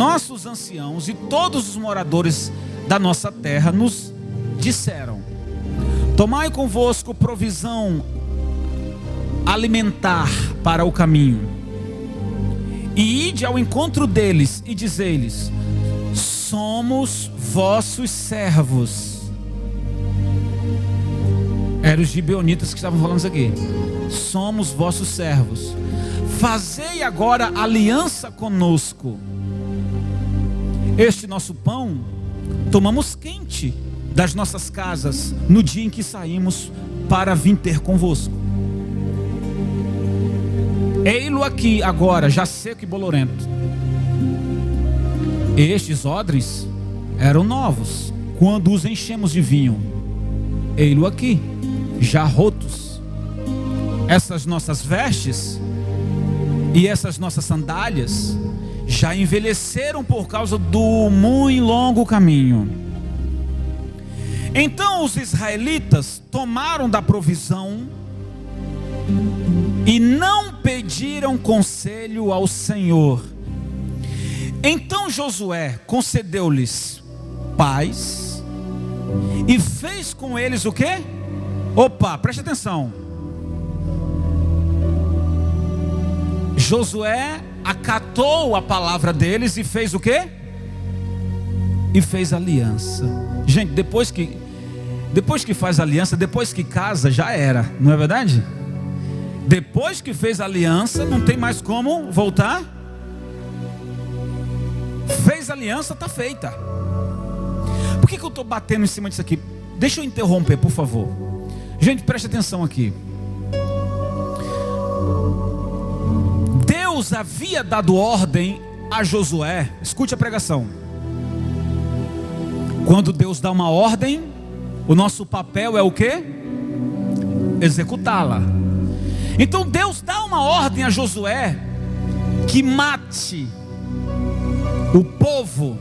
nossos anciãos e todos os moradores da nossa terra nos disseram: tomai convosco provisão alimentar para o caminho, e ide ao encontro deles e dizei-lhes: somos vossos servos. Eram os gibeonitas que estavam falando isso aqui. Somos vossos servos. Fazei agora aliança conosco. Este nosso pão tomamos quente das nossas casas no dia em que saímos para vir ter convosco. Ei-lo aqui agora, já seco e bolorento. Estes odres eram novos quando os enchemos de vinho. Ei-lo aqui, já rotos. Essas nossas vestes e essas nossas sandálias já envelheceram por causa do muito longo caminho. Então os israelitas tomaram da provisão e não pediram conselho ao Senhor. Então Josué concedeu-lhes paz e fez com eles o quê? Opa, preste atenção. Josué acatou a palavra deles e fez o quê? E fez aliança. Gente, depois que faz aliança, depois que casa, já era, não é verdade? Depois que fez aliança, não tem mais como voltar. Fez aliança, está feita. Por que eu estou batendo em cima disso aqui? Deixa eu interromper, por favor. Gente, preste atenção aqui. Deus havia dado ordem a Josué. Escute a pregação. Quando Deus dá uma ordem, o nosso papel é o quê? Executá-la. Então Deus dá uma ordem a Josué que mate o povo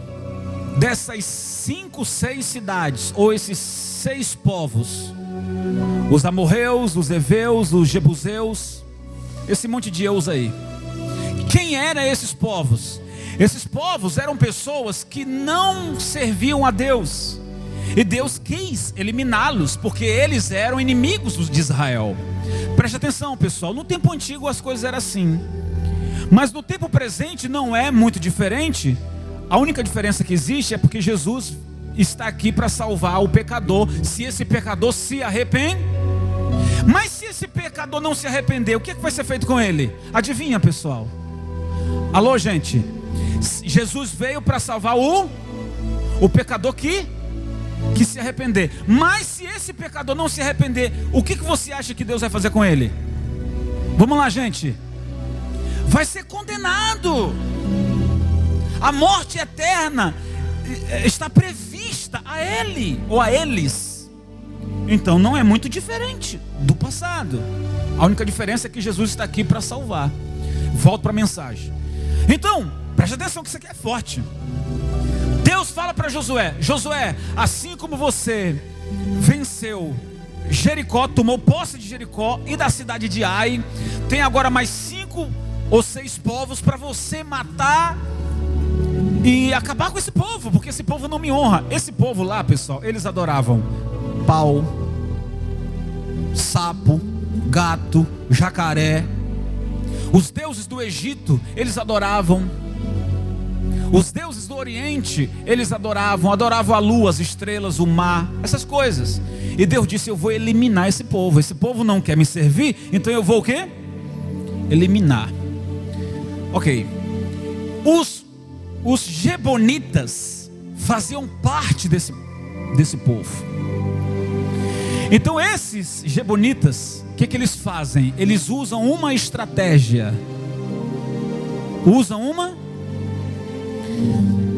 dessas 5, 6 cidades, ou esses 6 povos: os amorreus, os heveus, os jebuseus, esse monte de eus aí. Quem eram esses povos? Esses povos eram pessoas que não serviam a Deus, e Deus quis eliminá-los, porque eles eram inimigos de Israel. Preste atenção, pessoal, no tempo antigo as coisas eram assim, mas no tempo presente não é muito diferente. A única diferença que existe é porque Jesus está aqui para salvar o pecador, se esse pecador se arrepende. Mas se esse pecador não se arrepender, o que vai ser feito com ele? Adivinha, pessoal? Alô, gente? Jesus veio para salvar o pecador que se arrepender. Mas se esse pecador não se arrepender, o que você acha que Deus vai fazer com ele? Vamos lá, gente. Vai ser condenado. A morte eterna está prevista a ele ou a eles. Então não é muito diferente do passado. A única diferença é que Jesus está aqui para salvar. Volto para a mensagem. Então, preste atenção que isso aqui é forte. Deus fala para Josué: Josué, assim como você venceu Jericó, tomou posse de Jericó e da cidade de Ai, tem agora mais 5 ou 6 povos para você matar e acabar com esse povo, porque esse povo não me honra. Esse povo lá, pessoal, eles adoravam pau, sapo, gato, jacaré. Os deuses do Egito, eles adoravam. Os deuses do Oriente, eles adoravam a lua, as estrelas, o mar, essas coisas. E Deus disse: eu vou eliminar esse povo. Esse povo não quer me servir, então eu vou o quê? Eliminar. Ok. Os Gibeonitas faziam parte desse povo. Então esses Gibeonitas, o que eles fazem? Eles usam uma estratégia. O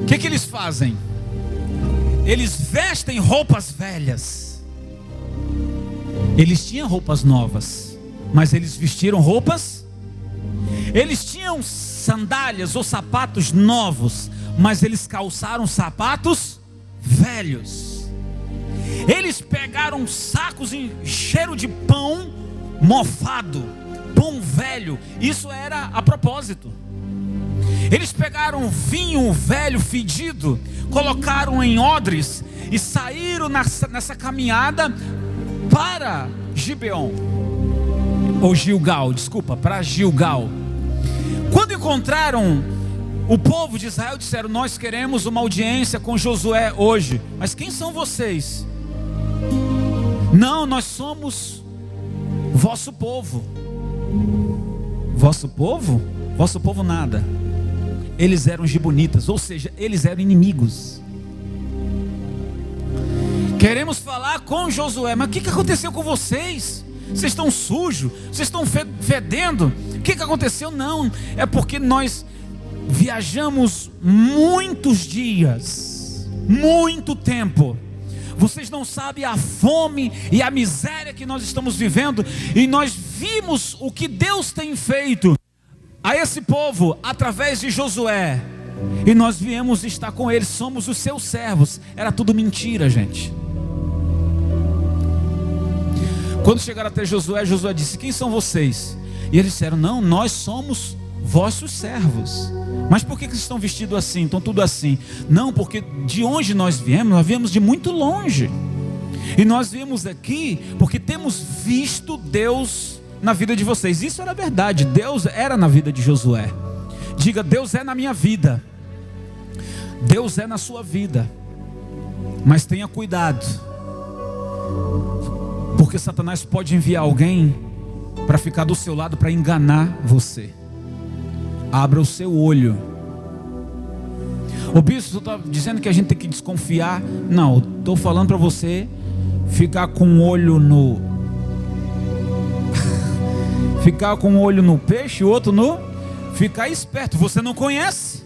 que eles fazem? Eles vestem roupas velhas. Eles tinham roupas novas, mas eles vestiram roupas. Eles tinham sandálias ou sapatos novos, mas eles calçaram sapatos velhos. Eles pegaram sacos em cheiro de pão mofado, pão velho. Isso era a propósito. Eles pegaram vinho velho fedido, colocaram em odres e saíram nessa caminhada para Gibeon, ou Gilgal, desculpa, para Gilgal. Quando encontraram o povo de Israel, disseram: nós queremos uma audiência com Josué hoje. Mas quem são vocês? Não, nós somos vosso povo. Vosso povo? Vosso povo nada. Eles eram gibeonitas, ou seja, eles eram inimigos. Queremos falar com Josué. Mas o que aconteceu com vocês? Vocês estão sujos, vocês estão fedendo. O que aconteceu? Não, é porque nós viajamos muitos dias, muito tempo. Vocês não sabem a fome e a miséria que nós estamos vivendo, e nós vimos o que Deus tem feito a esse povo através de Josué, e nós viemos estar com eles, somos os seus servos. Era tudo mentira, gente. Quando chegaram até Josué, Josué disse: quem são vocês? E eles disseram: não, nós somos vossos servos. Mas por que vocês estão vestidos assim? Estão tudo assim? Não, porque de onde nós viemos de muito longe. E nós viemos aqui porque temos visto Deus na vida de vocês. Isso era verdade, Deus era na vida de Josué. Diga: Deus é na minha vida. Deus é na sua vida. Mas tenha cuidado, porque Satanás pode enviar alguém para ficar do seu lado, para enganar você. Abra o seu olho. O bispo está dizendo que a gente tem que desconfiar. Não, estou falando para você ficar com um olho no ficar com um olho no peixe, o outro no... Ficar esperto. Você não conhece.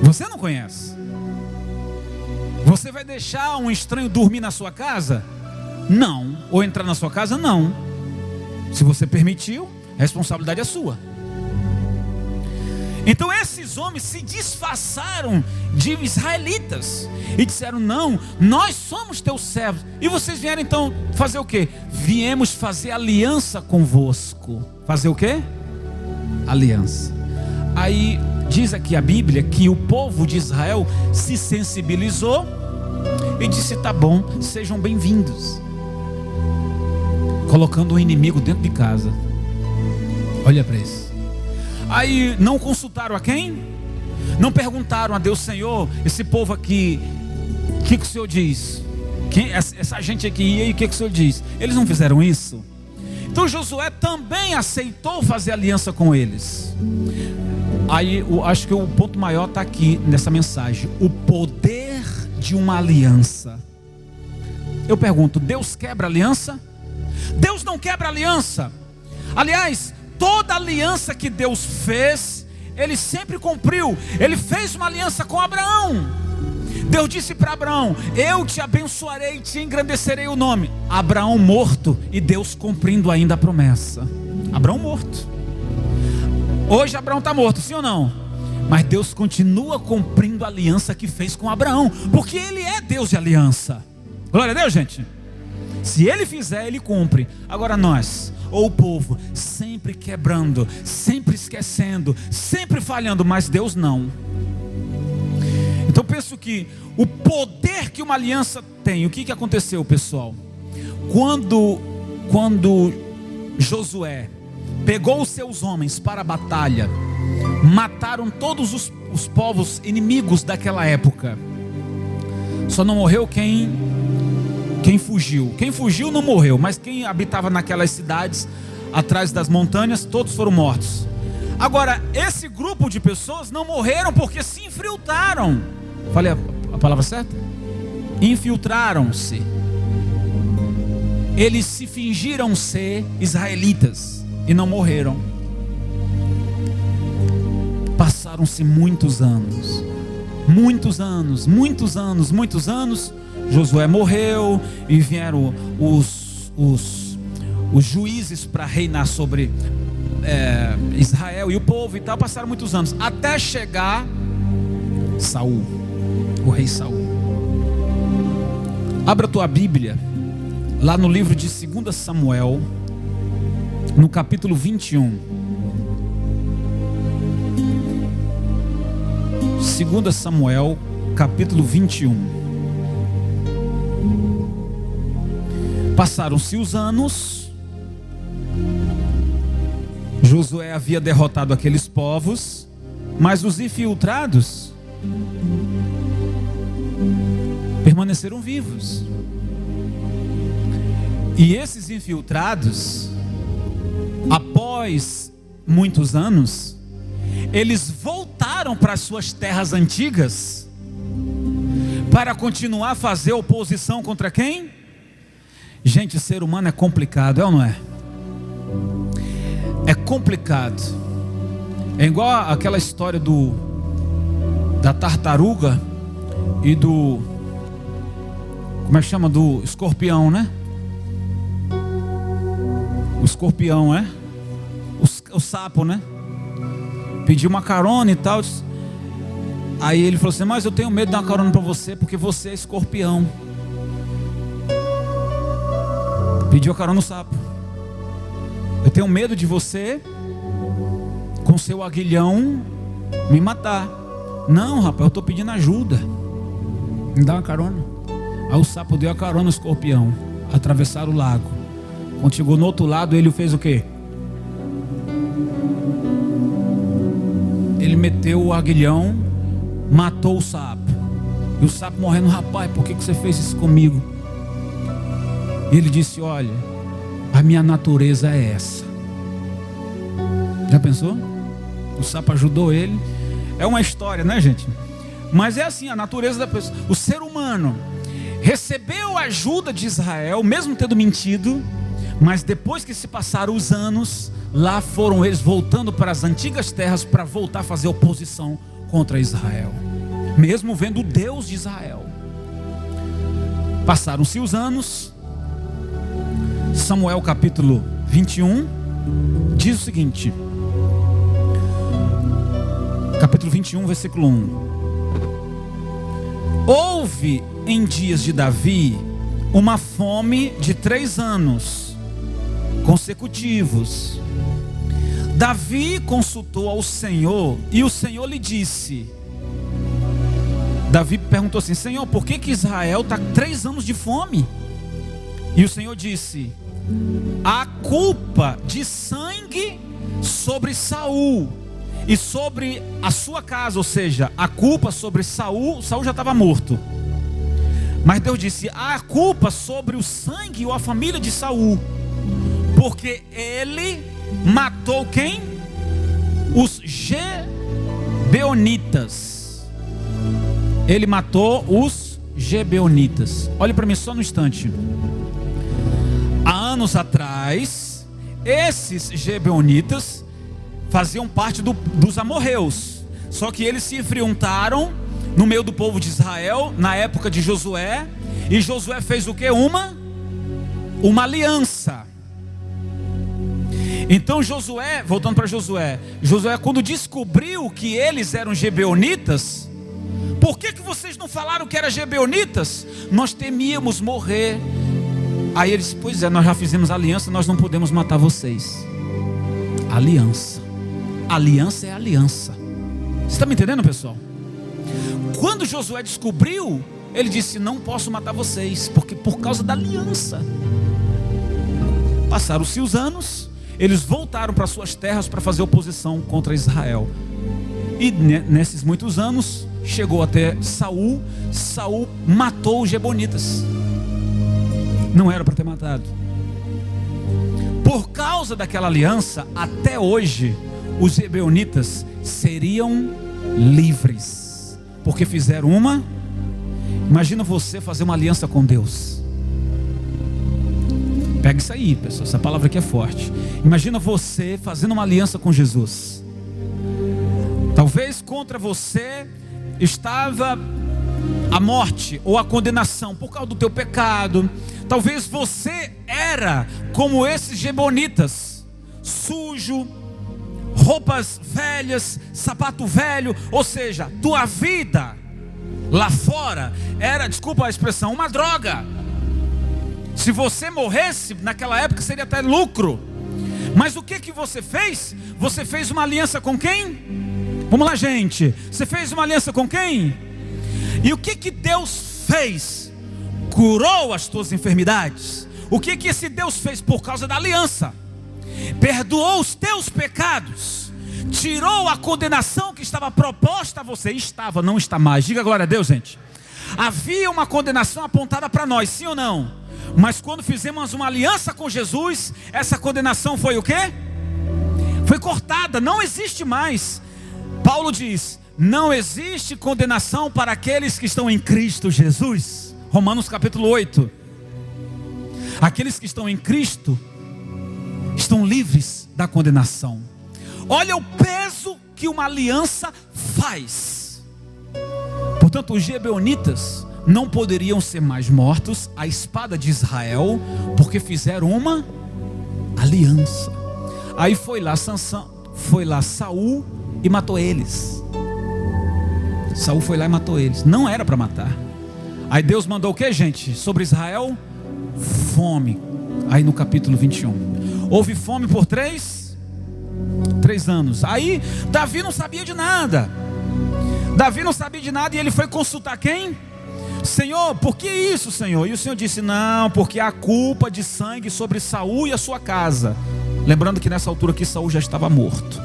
Você não conhece. Você vai deixar um estranho dormir na sua casa? Não. Ou entrar na sua casa? Não. Se você permitiu, a responsabilidade é sua. Então esses homens se disfarçaram de israelitas e disseram: não, nós somos teus servos. E vocês vieram então fazer o quê? Viemos fazer aliança convosco. Fazer o quê? Aliança. Aí diz aqui a Bíblia que o povo de Israel se sensibilizou e disse: tá bom, sejam bem-vindos. Colocando o inimigo dentro de casa. Olha para isso. Aí não consultaram a quem? Não perguntaram a Deus: Senhor, esse povo aqui, o que o Senhor diz? Essa gente aqui, e aí o que o Senhor diz? Eles não fizeram isso. Então Josué também aceitou fazer aliança com eles. Aí acho que o ponto maior está aqui nessa mensagem: o poder de uma aliança. Eu pergunto: Deus quebra aliança? Deus não quebra aliança. Aliás, toda aliança que Deus fez, Ele sempre cumpriu. Ele fez uma aliança com Abraão. Deus disse para Abraão: eu te abençoarei e te engrandecerei o nome. Abraão morto e Deus cumprindo ainda a promessa. Abraão morto. Hoje Abraão está morto, sim ou não? Mas Deus continua cumprindo a aliança que fez com Abraão, porque Ele é Deus de aliança. Glória a Deus, gente. Se Ele fizer, Ele cumpre. Agora nós, ou o povo, sempre quebrando, sempre esquecendo, sempre falhando, mas Deus não. Então penso que o poder que uma aliança tem. O que aconteceu, pessoal? Quando Josué pegou os seus homens para a batalha, mataram todos os povos inimigos daquela época. Só não morreu quem fugiu. Quem fugiu não morreu, mas quem habitava naquelas cidades atrás das montanhas, todos foram mortos. Agora, esse grupo de pessoas não morreram porque se infiltraram. Falei a palavra certa? Infiltraram-se. Eles se fingiram ser israelitas e não morreram. Passaram-se muitos anos. Josué morreu e vieram os juízes para reinar sobre Israel e o povo e tal. Passaram muitos anos até chegar Saul, o rei Saul. Abra a tua Bíblia lá no livro de 2 Samuel, no capítulo 21. 2 Samuel, capítulo 21. Passaram-se os anos, Josué havia derrotado aqueles povos, mas os infiltrados permaneceram vivos. E esses infiltrados, após muitos anos, eles voltaram para as suas terras antigas para continuar a fazer oposição contra quem? Gente, ser humano é complicado, é ou não é? É complicado. É igual aquela história da tartaruga e do, como é que chama? Do escorpião, né? O escorpião, é? O sapo, né? Pediu uma carona e tal. Aí ele falou assim: mas eu tenho medo de dar uma carona para você, porque você é escorpião. Pediu a carona no sapo. Eu tenho medo de você, com seu aguilhão, me matar. Não, rapaz, eu estou pedindo ajuda. Me dá uma carona. Aí o sapo deu a carona no escorpião. Atravessaram o lago. Quando chegou no outro lado, ele fez o quê? Ele meteu o aguilhão, matou o sapo. E o sapo morrendo: rapaz, por que você fez isso comigo? E ele disse: olha, a minha natureza é essa. Já pensou? O sapo ajudou ele. É uma história, né, gente? Mas é assim, a natureza da pessoa. O ser humano recebeu a ajuda de Israel, mesmo tendo mentido. Mas depois que se passaram os anos, lá foram eles voltando para as antigas terras para voltar a fazer oposição contra Israel, mesmo vendo o Deus de Israel. Passaram-se os anos. Samuel capítulo 21 diz o seguinte, capítulo 21, versículo 1: houve em dias de Davi uma fome de 3 anos consecutivos. Davi consultou ao Senhor e o Senhor lhe disse. Davi perguntou assim: Senhor, por que Israel está 3 anos de fome? E o Senhor disse: a culpa de sangue sobre Saul e sobre a sua casa, ou seja, a culpa sobre Saul. Saul já estava morto, mas Deus disse: a culpa sobre o sangue ou a família de Saul, porque ele matou quem? Os Gebeonitas. Ele matou os Gebeonitas. Olhe para mim só no instante. Há anos atrás, esses Gebeonitas faziam parte dos amorreus. Só que eles se enfrentaram no meio do povo de Israel na época de Josué. E Josué fez o que? Uma aliança. Então Josué, voltando para Josué, quando descobriu que eles eram Gebeonitas: por que vocês não falaram que eram Gebeonitas? Nós temíamos morrer. Aí eles: pois é, nós já fizemos aliança, nós não podemos matar vocês. Aliança. Aliança é aliança. Você está me entendendo, pessoal? Quando Josué descobriu, ele disse: não posso matar vocês, porque por causa da aliança. Passaram-se os anos, eles voltaram para suas terras para fazer oposição contra Israel. E nesses muitos anos, chegou até Saul. Saul matou os Gebeonitas. Não era para ter matado. Por causa daquela aliança, até hoje, os Gebeonitas seriam livres, porque fizeram uma. Imagina você fazer uma aliança com Deus. Pega isso aí, pessoal, essa palavra aqui é forte. Imagina você fazendo uma aliança com Jesus. Talvez contra você estava a morte ou a condenação por causa do teu pecado. Talvez você era como esses Gebeonitas, sujo, roupas velhas, sapato velho. Ou seja, tua vida lá fora era, desculpa a expressão, uma droga. Se você morresse naquela época, seria até lucro. Mas o que você fez? Você fez uma aliança com quem? Vamos lá, gente. Você fez uma aliança com quem? E o que Deus fez? Curou as tuas enfermidades. O que esse Deus fez? Por causa da aliança, perdoou os teus pecados, tirou a condenação que estava proposta a você. Estava, não está mais. Diga glória a Deus, gente. Havia uma condenação apontada para nós, sim ou não? Mas quando fizemos uma aliança com Jesus, essa condenação foi o quê? Foi cortada, não existe mais. Paulo diz: não existe condenação para aqueles que estão em Cristo Jesus. Romanos capítulo 8. Aqueles que estão em Cristo estão livres da condenação. Olha o peso que uma aliança faz. Portanto, os gibeonitas não poderiam ser mais mortos à espada de Israel, porque fizeram uma aliança. Aí foi lá Saul e matou eles. Saul foi lá e matou eles. Não era para matar. Aí Deus mandou o que, gente? Sobre Israel? Fome. Aí no capítulo 21. Houve fome por 3 anos. Aí Davi não sabia de nada. Davi não sabia de nada e ele foi consultar quem? Senhor, por que isso, Senhor? E o Senhor disse: não, porque há culpa de sangue sobre Saul e a sua casa. Lembrando que nessa altura aqui Saul já estava morto.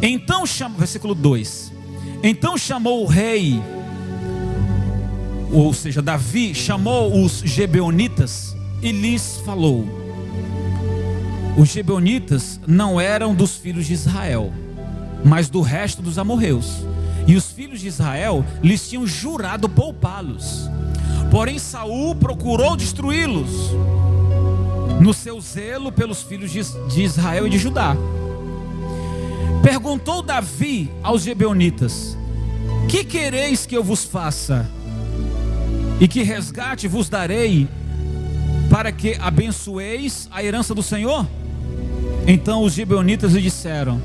Então chamou, versículo 2. Então chamou o rei, ou seja, Davi chamou os gibeonitas e lhes falou. Os gibeonitas não eram dos filhos de Israel, mas do resto dos amorreus. E os filhos de Israel lhes tinham jurado poupá-los. Porém Saul procurou destruí-los no seu zelo pelos filhos de Israel e de Judá. Perguntou Davi aos gibeonitas: que quereis que eu vos faça? E que resgate vos darei, para que abençoeis a herança do Senhor? Então os gibeonitas lhe disseram: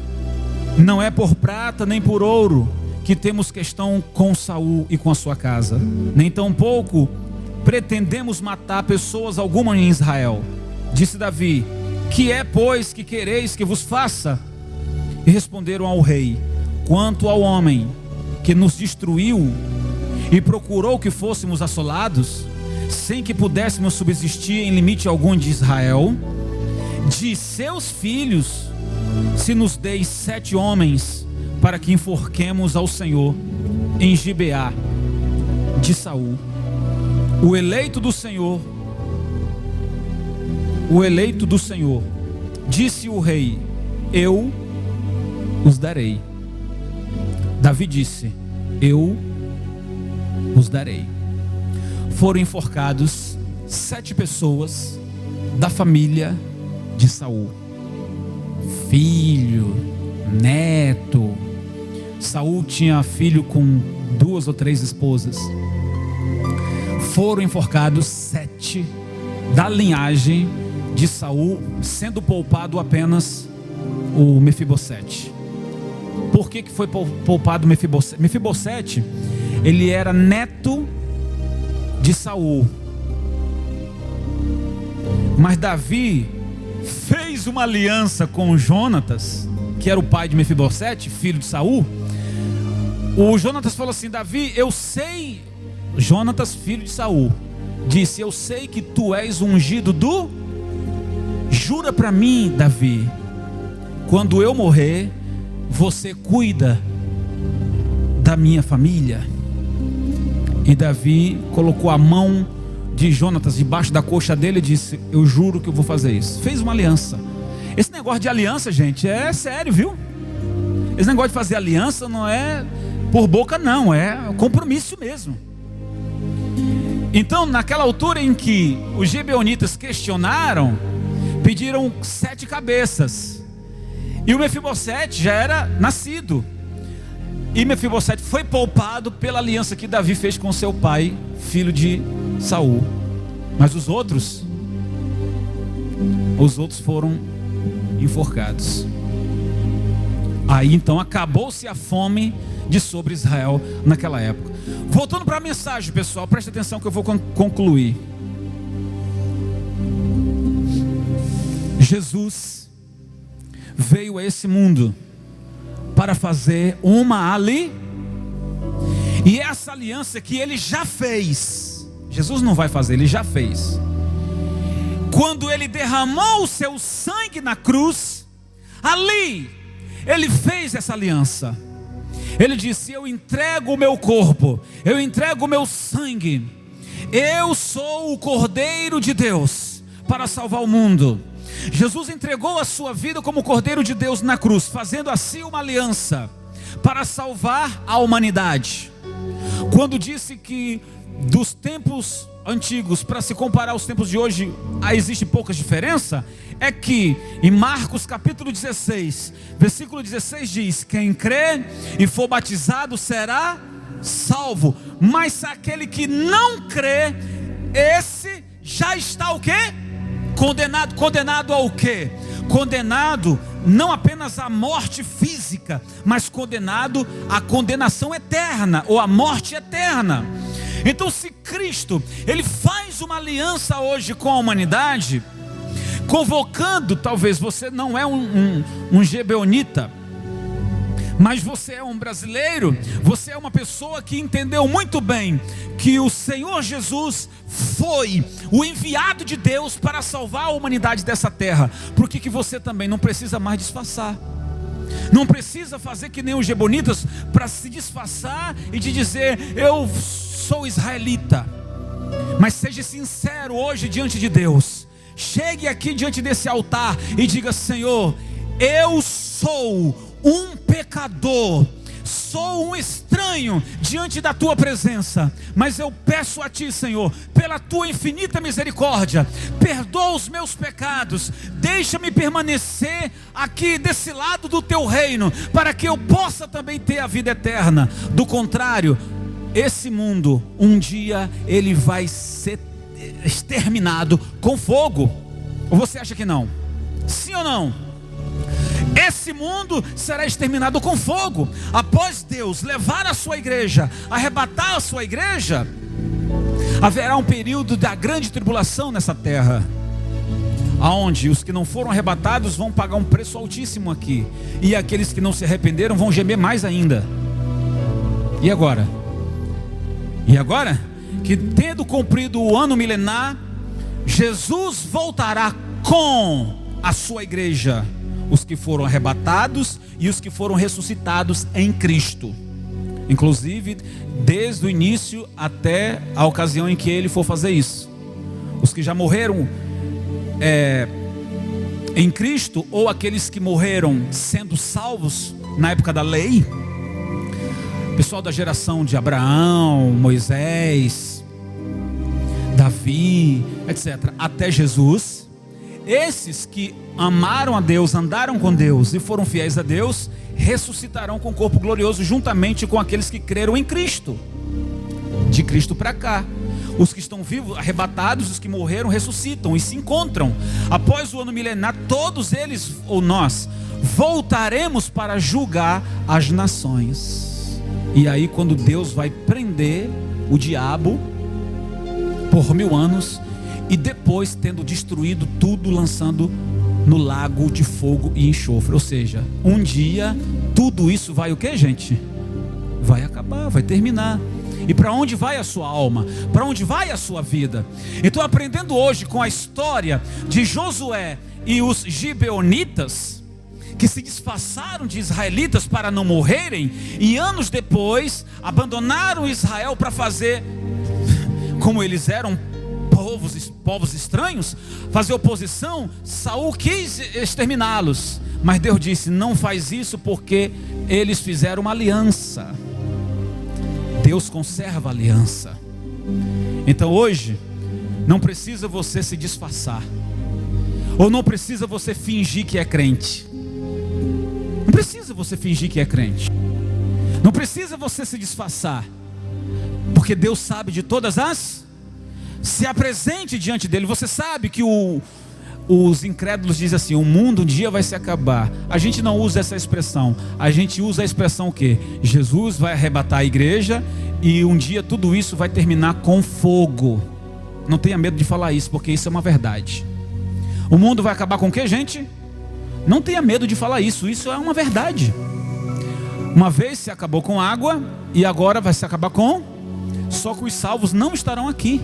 não é por prata nem por ouro que temos questão com Saul e com a sua casa, nem tampouco pretendemos matar pessoas alguma em Israel. Disse Davi: que é, pois, que quereis que vos faça? E responderam ao rei: quanto ao homem que nos destruiu e procurou que fôssemos assolados, sem que pudéssemos subsistir em limite algum de Israel, de seus filhos se nos deis 7 homens, para que enforquemos ao Senhor em Gibeá de Saul, o eleito do Senhor. Disse o rei: eu os darei. Davi disse: eu os darei. Foram enforcados 7 pessoas da família de Saul, filho, neto. Saul tinha filho com 2 ou 3 esposas. Foram enforcados 7 da linhagem de Saul, sendo poupado apenas o Mefibosete. Por que foi poupado Mefibosete? Mefibosete, ele era neto de Saul. Mas Davi fez uma aliança com Jonatas, que era o pai de Mefibosete, filho de Saul. O Jonatas falou assim: Davi, eu sei. Jonatas, filho de Saul, disse: eu sei que tu és ungido do... Jura para mim, Davi, quando eu morrer, você cuida da minha família. E Davi colocou a mão de Jonatas debaixo da coxa dele e disse: eu juro que eu vou fazer isso. Fez uma aliança. Esse negócio de aliança, gente, é sério, viu? Esse negócio de fazer aliança não é por boca, não, é compromisso mesmo. Então, naquela altura em que os gibeonitas questionaram, pediram 7 cabeças. E o Mefibosete já era nascido. E Mefibosete foi poupado pela aliança que Davi fez com seu pai, filho de Saul. Mas os outros foram enforcados. Aí então acabou-se a fome de sobre Israel naquela época. Voltando para a mensagem, pessoal, presta atenção que eu vou concluir. Jesus veio a esse mundo para fazer uma ali. E essa aliança que ele já fez, Jesus não vai fazer, ele já fez. Quando ele derramou o seu sangue na cruz, ali ele fez essa aliança. Ele disse: eu entrego o meu corpo, eu entrego o meu sangue, eu sou o Cordeiro de Deus para salvar o mundo. Jesus entregou a sua vida como Cordeiro de Deus na cruz, fazendo assim uma aliança para salvar a humanidade. Quando disse que dos tempos antigos para se comparar aos tempos de hoje existe pouca diferença, é que em Marcos capítulo 16 versículo 16 diz: quem crê e for batizado será salvo, mas aquele que não crê, esse já está o quê? Condenado. Condenado ao quê? Condenado não apenas à morte física, mas condenado à condenação eterna, ou à morte eterna. Então, se Cristo, ele faz uma aliança hoje com a humanidade, convocando, talvez você não é um gibeonita, mas você é um brasileiro, você é uma pessoa que entendeu muito bem que o Senhor Jesus foi o enviado de Deus para salvar a humanidade dessa terra. Por que você também não precisa mais disfarçar? Não precisa fazer que nem os gibeonitas para se disfarçar e de dizer: eu sou israelita. Mas seja sincero hoje diante de Deus. Chegue aqui diante desse altar e diga: Senhor, eu sou um pecador, sou um estranho diante da tua presença, mas eu peço a ti, Senhor, pela tua infinita misericórdia, perdoa os meus pecados, deixa-me permanecer aqui desse lado do teu reino, para que eu possa também ter a vida eterna. Do contrário, esse mundo um dia ele vai ser exterminado com fogo. Ou você acha que não? Sim ou não? Esse mundo será exterminado com fogo. Após Deus levar a sua igreja, arrebatar a sua igreja, haverá um período da grande tribulação nessa terra, aonde os que não foram arrebatados vão pagar um preço altíssimo aqui, e aqueles que não se arrependeram vão gemer mais ainda. E agora? E agora? Que tendo cumprido o ano milenar, Jesus voltará com a sua igreja, os que foram arrebatados e os que foram ressuscitados em Cristo, inclusive desde o início até a ocasião em que ele for fazer isso. Os que já morreram em Cristo, ou aqueles que morreram sendo salvos na época da lei, pessoal da geração de Abraão, Moisés, Davi, etc., até Jesus. Esses que amaram a Deus, andaram com Deus e foram fiéis a Deus, ressuscitarão com corpo glorioso juntamente com aqueles que creram em Cristo. De Cristo para cá, os que estão vivos, arrebatados, os que morreram, ressuscitam e se encontram. Após o ano milenar, todos eles, ou nós, voltaremos para julgar as nações. E aí, quando Deus vai prender o diabo por 1000 anos, e depois, tendo destruído tudo, lançando no lago de fogo e enxofre. Ou seja, um dia tudo isso vai o que, gente? Vai acabar, vai terminar. E para onde vai a sua alma? Para onde vai a sua vida? Então, aprendendo hoje com a história de Josué e os gibeonitas, que se disfarçaram de israelitas para não morrerem, e anos depois abandonaram Israel para fazer, como eles eram povos estranhos, fazer oposição. Saul quis exterminá-los, mas Deus disse: não faz isso, porque eles fizeram uma aliança. Deus conserva a aliança. Então hoje não precisa você se disfarçar, ou não precisa você fingir que é crente. Não precisa você fingir que é crente, não precisa você se disfarçar, porque Deus sabe de todas as. Se apresente diante dele. Você sabe que os incrédulos dizem assim: o mundo um dia vai se acabar. A gente não usa essa expressão, a gente usa a expressão o quê? Jesus vai arrebatar a igreja e um dia tudo isso vai terminar com fogo. Não tenha medo de falar isso, porque isso é uma verdade. O mundo vai acabar com o quê, gente? Não tenha medo de falar isso, isso é uma verdade. Uma vez se acabou com água e agora vai se acabar com... Só que os salvos não estarão aqui.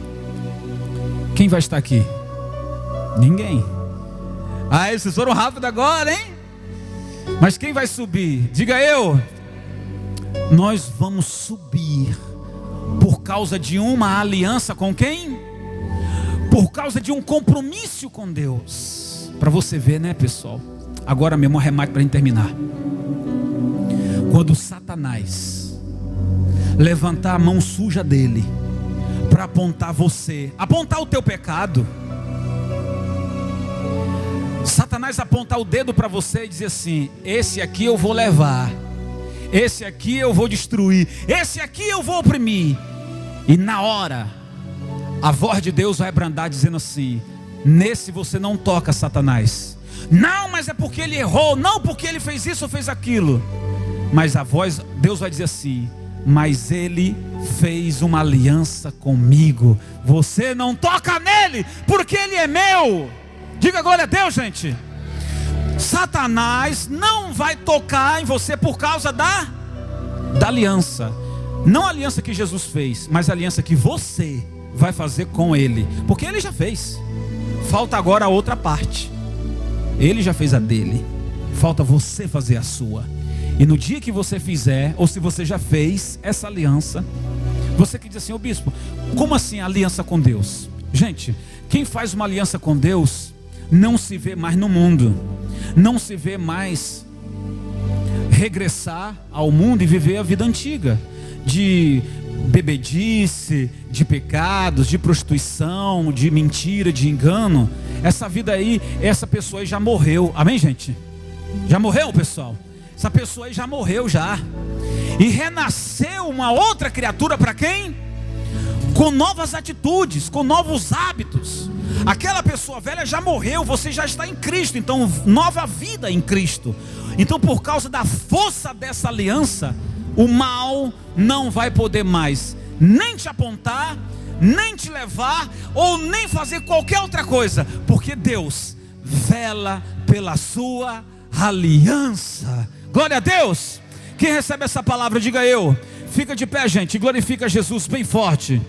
Quem vai estar aqui? Ninguém. Ah, vocês foram rápido agora, hein? Mas quem vai subir? Diga eu. Nós vamos subir por causa de uma aliança com quem? Por causa de um compromisso com Deus. Para você ver, né, pessoal? Agora mesmo, arremate para a gente terminar. Quando Satanás levantar a mão suja dele para apontar você, apontar o teu pecado, Satanás apontar o dedo para você e dizer assim: esse aqui eu vou levar, esse aqui eu vou destruir, esse aqui eu vou oprimir. E na hora, a voz de Deus vai brandar dizendo assim: nesse você não toca, Satanás. Não, mas é porque ele errou, não porque ele fez isso ou fez aquilo. Mas a voz, Deus vai dizer assim: mas ele fez uma aliança comigo. Você não toca nele, porque ele é meu. Diga glória a Deus, gente. Satanás não vai tocar em você por causa da aliança. Não a aliança que Jesus fez, mas a aliança que você vai fazer com ele. Porque ele já fez. Falta agora a outra parte. Ele já fez a dele. Falta você fazer a sua. E no dia que você fizer, ou se você já fez essa aliança, você que diz assim: ô bispo, como assim aliança com Deus? Gente, quem faz uma aliança com Deus não se vê mais no mundo, não se vê mais regressar ao mundo e viver a vida antiga de bebedice, de pecados, de prostituição, de mentira, de engano. Essa vida aí, essa pessoa aí já morreu. Amém, gente? Já morreu, pessoal? Essa pessoa aí já morreu já. E renasceu uma outra criatura para quem? Com novas atitudes, com novos hábitos. Aquela pessoa velha já morreu, você já está em Cristo. Então, nova vida em Cristo. Então, por causa da força dessa aliança, o mal não vai poder mais nem te apontar, nem te levar, ou nem fazer qualquer outra coisa. Porque Deus vela pela sua aliança. Glória a Deus. Quem recebe essa palavra, diga eu. Fica de pé, gente, glorifica Jesus bem forte.